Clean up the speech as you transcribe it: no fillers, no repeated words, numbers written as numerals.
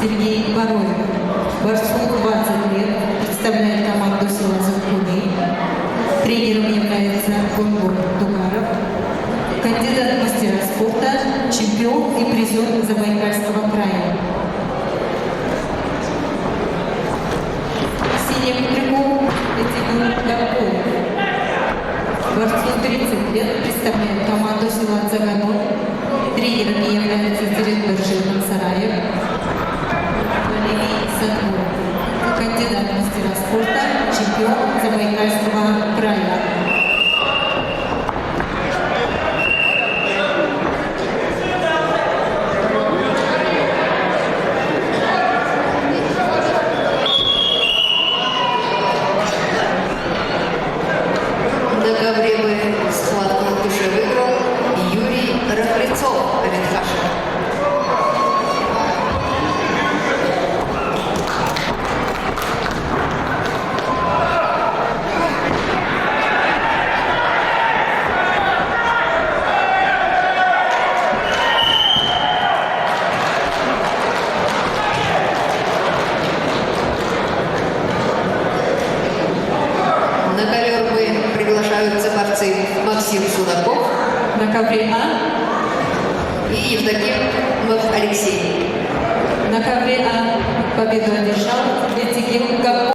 Сергей Воровин. Борцу 20 лет, представляет команду села Закуни. Тренером является Гунбур Дугаров. Кандидат в мастера спорта, чемпион и призер Забайкальского края. Синим триком Тимур Габков. Борцу 30 лет, представляет команду села Цаганой. Тренером является директор Сараев. Валерий Садков. Кандидат в мастера спорта, чемпион Забайкальского края. Схватку уже выиграл Юрий Рахлецов, Авенхашев. На ковер приглашаются борцы Максим Судаков На ковре А и Евдокимов Алексей. На ковре А победу одержал Ветигим Габков.